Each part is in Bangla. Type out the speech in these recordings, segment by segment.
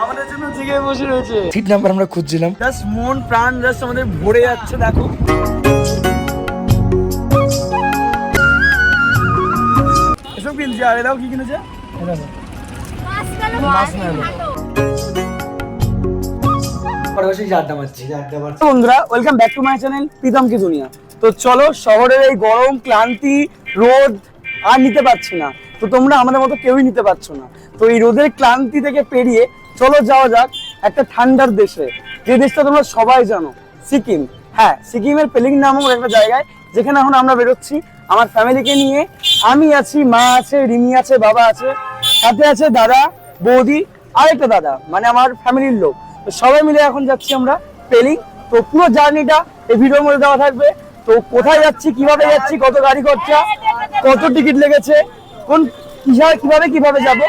আমাদের জন্য জেগে বসে রয়েছে। সিট নাম্বার আমরা খুঁজছিলাম, জাস্ট মন প্রাণ জাস্ট আমাদের ভরে যাচ্ছে। দেখো এসব কিনছে, আর এটাও কি কিনেছে? বন্ধুরা welcome back to my channel Pritam ki Duniya. তো চলো, শহরের এই গরম, ক্লান্তি, রোদ আর নিতে পারছি না। তো তোমরা আমাদের মতো কেউই নিতে পারছো না। তো এই রোদের ক্লান্তি থেকে পেরিয়ে চলো যাওয়া যাক একটা ঠান্ডার দেশে, যে দেশটা তোমরা সবাই জানো, সিকিম। হ্যাঁ, সিকিমের পেলিং নামক একটা জায়গায়, যেখানে এখন আমরা বেরোচ্ছি আমার ফ্যামিলিকে নিয়ে। আমি আছি, মা আছে, রিমি আছে, বাবা আছে, সাথে আছে দাদা, বৌদি, আরেকটা দাদা, মানে আমার ফ্যামিলির লোক। তো সবাই মিলে এখন যাচ্ছি আমরা পেলিং। তো পুরো জার্নিটা এই ভিডিওর মধ্যে দেওয়া থাকবে। তো কোথায় যাচ্ছি, কিভাবে যাচ্ছি, কত গাড়ি খরচা, কত টিকিট লেগেছে, কোন কিভাবে যাব,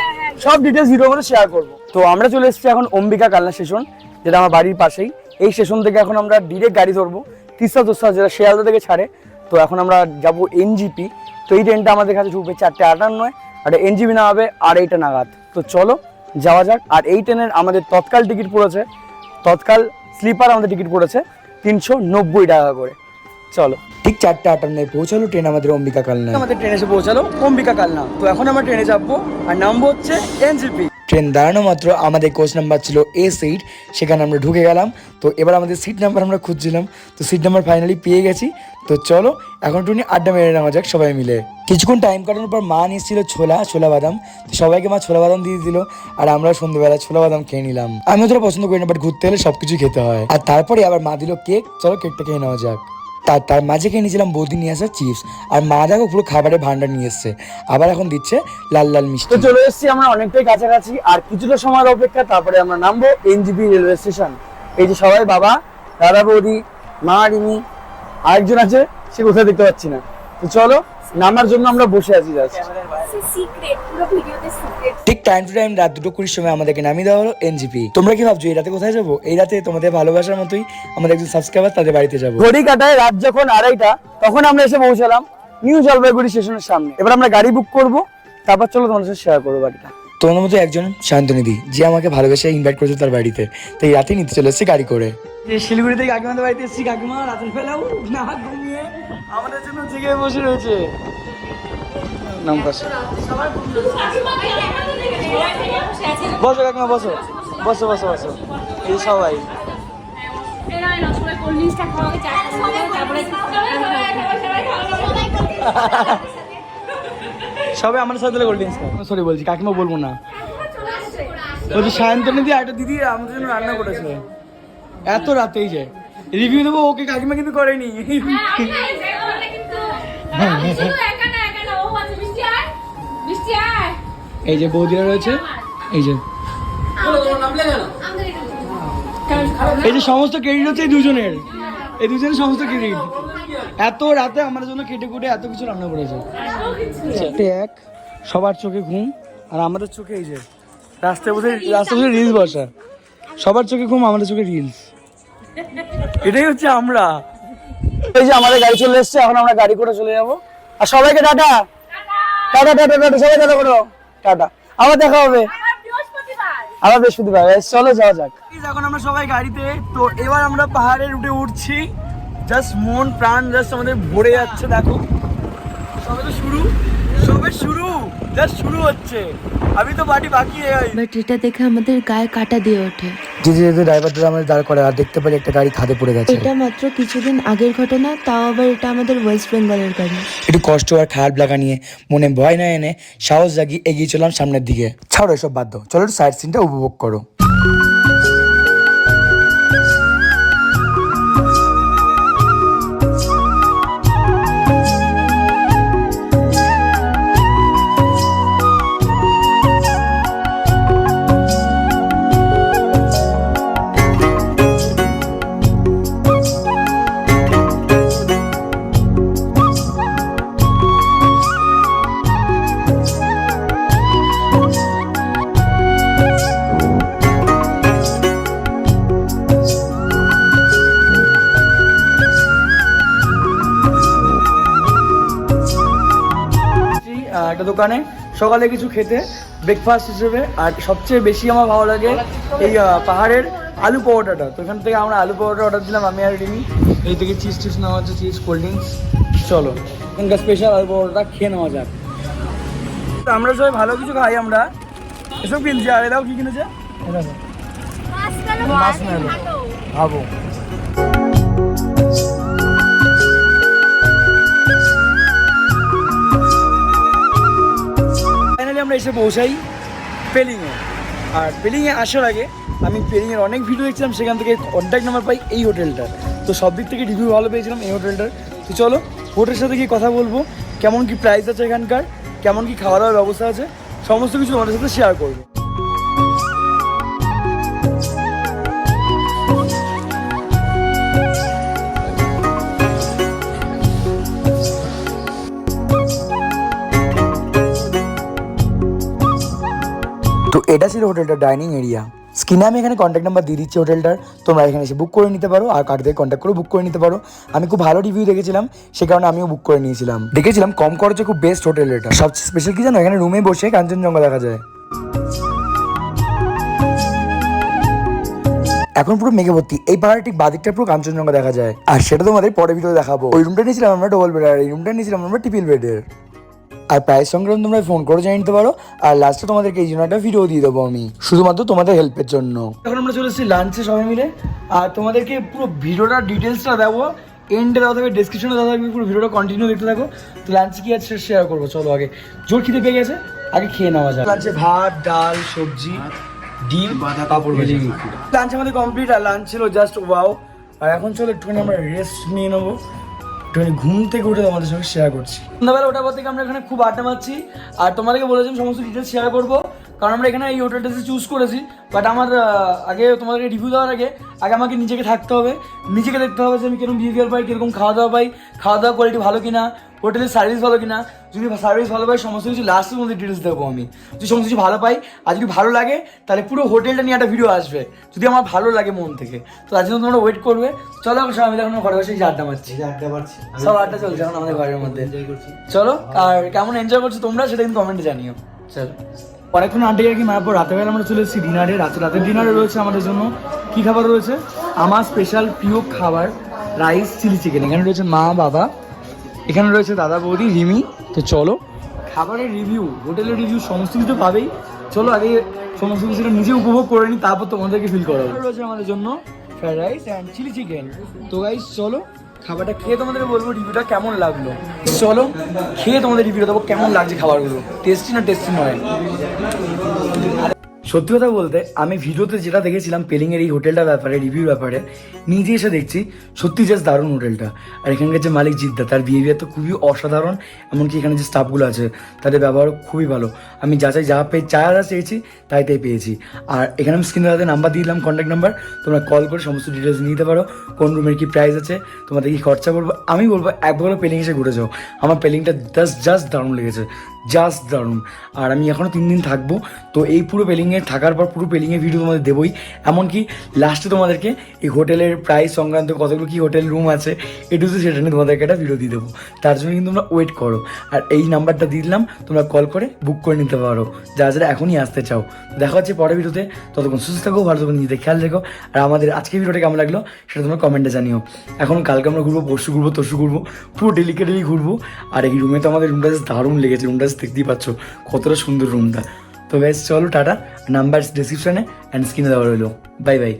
সব ডিটেলস ভিডিওর মধ্যে শেয়ার করবো। তো আমরা চলে এসেছি এখন অম্বিকা কালনা স্টেশন, যেটা আমার বাড়ির পাশেই। এই স্টেশন থেকে এখন আমরা ডিরেক্ট গাড়ি ধরবো তিস্তা, যেটা শিয়ালদা থেকে ছাড়ে। তো এখন আমরা যাবো এনজিপি। তো এই ট্রেনটা আমাদের কাছে ঢুকবে 4:58, আর এনজিপি না হবে 2:30 নাগাদ। তো চলো যাওয়া যাক। আর এই ট্রেনের আমাদের তৎকাল টিকিট পড়েছে, তৎকাল স্লিপার আমাদের টিকিট পড়েছে 390 টাকা করে। চলো, ঠিক 4:58 পৌঁছালো ট্রেন আমাদের অম্বিকা কালনা। আমাদের ট্রেন এসে পৌঁছালো অম্বিকা কালনা। তো এখন আমরা ট্রেনে চাপবো আর নামবো হচ্ছে এনজিপি। ট্রেন দাঁড়ানো মাত্র আমাদের কোচ নাম্বার ছিল A8, সেখানে আমরা ঢুকে গেলাম। তো এবার আমাদের সিট নাম্বার আমরা খুঁজছিলাম, তো সিট নাম্বার ফাইনালি পেয়ে গেছি। তো চলো এখন একটু আড্ডা মেরে নেওয়া যাক সবাই মিলে। কিছুক্ষণ টাইম কাটানোর পর মা নিয়েছিল ছোলা বাদাম। তো সবাইকে মা ছোলা বাদাম দিয়ে দিল, আর আমরা সন্ধ্যেবেলা ছোলা বাদাম খেয়ে নিলাম। আমি অতটা পছন্দ করি না, বাট ঘুরতে হলে সবকিছু খেতে হয়। আর তারপরে আবার মা দিল কেক, চলো কেকটা খেয়ে নেওয়া যাক। তার মাঝে খেয়ে নিয়েছিলাম বৌদি নিয়ে আসা চিপস। আর মা দেখো পুরো খাবারের ভান্ডার নিয়ে এসছে, আবার এখন দিচ্ছে লাল লাল মিষ্টি। তো চলে এসেছি আমরা অনেকটাই কাছাকাছি, আর কিছুটা সময়ের অপেক্ষা, তারপরে আমরা নামবো এনজিপি রেলওয়ে স্টেশন। এই যে সবাই, বাবা, দাদা, বৌদি, মা, রিমি, আরেকজন আছে, সে কোথায় দেখতে পাচ্ছি না। তো চলো, নামার জন্য আমরা বসে আছি। ঠিক টাইম টু টাইম রাত 2:20 সময় আমাদেরকে নামিয়ে দেওয়া হলো এনজিপি। তোমরা কি ভাবছো এই রাতে কোথায় যাবো? এই রাতে তোমাদের ভালোবাসার মতোই আমাদের একজন সাবস্ক্রাইবার, তাদের বাড়িতে যাবো। ঘড়ি কাটায় রাত যখন 2:30, তখন আমরা এসে পৌঁছালাম নিউ জলপাইগুড়ি স্টেশনের সামনে। এবার আমরা গাড়ি বুক করব, তারপর চলো তোমাদের সাথে শেয়ার করবো বাড়িটা। তোমার মতো একজন শান্তনিধি, যে আমাকে ভালোবেসে ইনভাইট করেছে তার বাড়িতে, তো এই রাতেই নিতে চলে এসেছি গাড়ি করে। শিলিগুড়ি থেকে কাকিমাদের বাড়িতে এসেছি। কাকিমা রাতের বেলাও না ঘুমিয়ে আমাদের জন্য জেগে বসে রয়েছে। নাম কাছে বসো কাকিমা, বসো বসো বসো বসো। এই সবাই সবাই আমার সাথে কোল্ড ড্রিঙ্কস খাও। সরি বলছি, কাকিমা বলবো না। বলছি সায়ন্তনিধি একটা দিদি আমাদের জন্য রান্না করেছে এত রাতেই যায়। রিভিউ দেবো, ওকে কাকিমা কিন্তু করেনি। এই যে বৌদিরা রয়েছে, এই যে সমস্ত ক্রেডিট হচ্ছে এই দুজনের, সমস্ত ক্রেডিট। এত রাতে আমাদের জন্য কেটে কুটে এত কিছু রান্না করেছে। এক সবার চোখে ঘুম, আর আমাদের চোখে এই যে রাস্তায় বসে রিলস বসা। সবার চোখে ঘুম, আমাদের চোখে রিলস। এটাই হচ্ছে আমরা। এই যে আমাদের গাড়ি চলে এসছে, এখন আমরা গাড়ি করে চলে যাবো। আর সবাইকে টাটা টাটা টাটা টাটা, সবাই টাটা করো, টাটা। আবার দেখা হবে আবার বৃহস্পতিবার। চলো যাওয়া যাক। এখন আমরা সবাই গাড়িতে। তো এবার আমরা পাহাড়ের রুটে উঠছি। জাস্ট মন প্রাণ জাস্ট আমাদের ভরে যাচ্ছে। দেখো সবে তো শুরু, জাস্ট শুরু হচ্ছে। আমি তো বাড়ি বাকি। বাট এটা দেখে আমাদের গায়ে কাটা দিয়ে ওঠে। যেতে ড্রাইভারটা আমাদের দাঁড় করে, আর দেখতে পারি একটা গাড়ি খাদে পড়ে গেছে। এটা মাত্র কিছুদিন আগের ঘটনা, তাও আবার এটা আমাদের ওয়েস্ট বেঙ্গলের গাড়ি। একটু কষ্ট আর খারাপ লাগা নিয়ে মনে ভয় না এনে সাহস জাগিয়ে এগিয়ে চললাম সামনের দিকে। ছাড়ো এসব বাদ দাও, চলো সাইড সিনটা উপভোগ করো। একটা দোকানে সকালে কিছু খেতে, ব্রেকফাস্ট হিসেবে। আর সবচেয়ে বেশি আমার ভালো লাগে এই পাহাড়ের আলু পরোটাটা। তো এখান থেকে আমরা আলু পরোটা অর্ডার দিলাম আমি আর রিমি। এই থেকে চিজ টিজ নেওয়া হচ্ছে, চিজ কোল্ড ড্রিঙ্কস। চলো এখানকার স্পেশাল আলু পরোটা খেয়ে নেওয়া যাক। তো আমরা সবাই ভালো কিছু খাই, আমরা এসব কিনছি। আর এরাও কি কিনেছে? মাছ মেলো ভাবো। ফাইনালি আমরা এসে পৌঁছাই পেলিংয়ে। আর পেলিংয়ে আসার আগে আমি পেলিংয়ের অনেক ভিডিও দেখছিলাম, সেখান থেকে কন্ট্যাক্ট নাম্বার পাই এই হোটেলটার। তো সব দিক থেকে রিভিউ ভালো পেয়েছিলাম এই হোটেলটার। তো চলো হোটেলের সাথে গিয়ে কথা বলবো, কেমন কি প্রাইস আছে এখানকার, কেমন কি খাওয়া দাওয়ার ব্যবস্থা আছে, সমস্ত কিছু তোমাদের সাথে শেয়ার করবো। তো এটা ছিল হোটেলটার ডাইনিং এরিয়া। স্ক্রিনে আমি এখানে কন্ট্যাক্ট নাম্বার দিয়ে দিচ্ছি হোটেলটার, তোমরা এখানে এসে বুক করে নিতে পারো আর কার্ড থেকে কন্ট্যাক্ট করে বুক করে নিতে পারো। আমি খুব ভালো রিভিউ দেখেছিলাম, সে কারণে আমিও বুক করে নিয়েছিলাম। দেখেছিলাম কম খরচে খুব বেস্ট হোটেল এটা। সবচেয়ে স্পেশাল কি জানো, এখানে রুমে বসে কাঞ্চনজঙ্ঘা দেখা যায়। এখন পুরো মেঘে ভর্তি, এই পাহাড়ের ঠিক বাদিকটা পুরো কাঞ্চনজঙ্ঘা দেখা যায়। আর সেটা তোমাদের পরে ভিডিও দেখাবো। ওই রুমটা নিয়েছিলাম আমরা ডবল বেড, আর এই রুমটা নিয়েছিলাম আমরা ট্রিপল বেডের। আর প্রাইস সংক্রান্ত তোমরা ফোন করে জানিয়ে নিতে পারো। আর লাস্টে তোমাদেরকে এই জন্য একটা ভিডিও দিয়ে দেবো আমি, শুধুমাত্র তোমাদের হেল্পের জন্য। এখন আমরা চলে এসেছি লাঞ্চে সবাই মিলে। আর তোমাদেরকে পুরো ভিডিওটার ডিটেলসটা দেবো, এন্ডে দেওয়া থাকবে, ডেসক্রিপশনে দেওয়া থাকবে, পুরো ভিডিওটা কন্টিনিউ দেখতে থাকো। তো লাঞ্চে কি আছে শেয়ার করবো। চলো আগে জোর খিদে পেয়ে গেছে, আগে খেয়ে নেওয়া যায়। লাঞ্চে ভাত, ডাল, সবজি, ডিম, পাঁপড় ভাজি। লাঞ্চ আমাদের কমপ্লিট। আর লাঞ্চ ছিল জাস্ট ওয়াও। আর এখন চলো একটুখানি আমরা রেস্ট নিয়ে নেবো, একটুখানি ঘুম থেকে উঠে তোমাদের সঙ্গে শেয়ার করছি। সন্ধ্যাবেলা ওঠার পর থেকে আমরা এখানে খুব আড্ডা মারছি। আর তোমাদেরকে বলেছিলাম সমস্ত ডিটেলস শেয়ার করবো, কারণ আমরা এখানে এই হোটেলটা চুজ করেছি। বাট আমার আগে তোমাদেরকে রিভিউ দেওয়ার আগে আমাকে নিজেকে থাকতে হবে, নিজেকে দেখতে হবে যে আমি কিরকম বিহেভিয়ার পাই, কিরকম খাওয়া দাওয়া পাই, খাওয়া দাওয়া কোয়ালিটি ভালো কিনা, হোটেলের সার্ভিস ভালো কিনা। যদি সার্ভিস ভালো পাই সমস্ত কিছু লাস্টের মধ্যে ডিটেলস দেবো আমি। যদি সমস্ত কিছু ভালো পাই আর যদি ভালো লাগে তাহলে পুরো হোটেলটা নিয়ে একটা ভিডিও আসবে, যদি আমার ভালো লাগে মন থেকে। তো তার জন্য তোমরা ওয়েট করবে। চলো এখন সবাই মিলে এখন ঘরে বসে আড্ডা মারছি, সব আড্ডা চলছে এখন আমাদের ঘরের মধ্যে। চলো আর কেমন এনজয় করছো তোমরা সেটা কিন্তু কমেন্টে জানিও। চলো অনেকক্ষণ আড্ডা কি মারার পর রাতেরবেলা আমরা চলে এসেছি ডিনারে। রাতের ডিনারে রয়েছে আমাদের জন্য কী খাবার রয়েছে, আমার স্পেশাল প্রিয় খাবার রাইস চিলি চিকেন। এখানে রয়েছে মা বাবা, এখানে রয়েছে দাদা বৌদি রিমি। তো চলো খাবারের রিভিউ, হোটেলের রিভিউ সমস্ত কিছু পাবেই। চলো আগে সমস্ত কিছুটা নিজে উপভোগ করে নিই, তারপর তোমাদেরকে ফিল করাবো। রয়েছে আমাদের জন্য fried rice and chilli chicken. তো গাইস চলো খাবারটা খেয়ে তোমাদের বলবো রিভিউটা কেমন লাগলো। চলো খেয়ে তোমাদের রিভিউটা দেবো কেমন লাগছে খাবারগুলো, টেস্টি না টেস্টি নয়। সত্যি কথা বলতে আমি ভিডিওতে যেটা দেখেছিলাম পেলিংয়ের এই হোটেলটার ব্যাপারে, রিভিউ ব্যাপারে, নিজে এসে দেখছি সত্যি জাস্ট দারুণ হোটেলটা। আর এখানকার যে মালিক জিদ্দা, তার বিহেভিয়ার তো খুবই অসাধারণ। এমনকি এখানে যে স্টাফগুলো আছে তাদের ব্যবহারও খুবই ভালো। আমি যা চেয়েছি তাই পেয়েছি। আর এখানে আমি স্ক্রিনে তাদের নাম্বার দিয়ে দিলাম, কন্ট্যাক্ট নাম্বার, তোমরা কল করে সমস্ত ডিটেলস নিতে পারো, কোন রুমের কি প্রাইস আছে, তোমাদের কি খরচা পড়বে। আমি বলবো একবার পেলিং এসে ঘুরে যাও, আমার পেলিংটা জাস্ট দারুণ লেগেছে, জাস্ট দারুণ। আর আমি এখনও 3 দিন থাকবো। তো এই পুরো পেলিংয়ে থাকার পর পুরো পেলিংয়ের ভিডিও তোমাদের দেবোই। এমনকি লাস্টে তোমাদেরকে এই হোটেলের প্রাইস সংক্রান্ত কতগুলো কি হোটেল রুম আছে সেটা নিয়ে তোমাদেরকে একটা ভিডিও দিয়ে দেবো। তার জন্য কিন্তু তোমরা ওয়েট করো। আর এই নাম্বারটা দিয়ে দিলাম, তোমরা কল করে বুক করে নিতে পারো যারা এখনই আসতে চাও। দেখা হচ্ছে পরের ভিডিওতে, ততক্ষণ সুস্থ থাকো, ভালো থাকো, নিজেদের খেয়াল রেখো। আর আমাদের আজকে ভিডিওটা কেমন লাগলো সেটা তোমরা কমেন্টে জানিও। এখন কালকে আমরা ঘুরবো, পরশু ঘুরবো, তরশু ঘুরবো, পুরো ডেলি ঘুরবো। আর এই রুমে তো আমাদের রুমটা দারুণ লেগেছে, রুমটা দেখতেই পাচ্ছ কতটা সুন্দর রুমটা। তো বেশ চলো টাটা, নাম্বার ডেসক্রিপশনে অ্যান্ড স্ক্রিনে দেওয়া রইলো। Bye bye.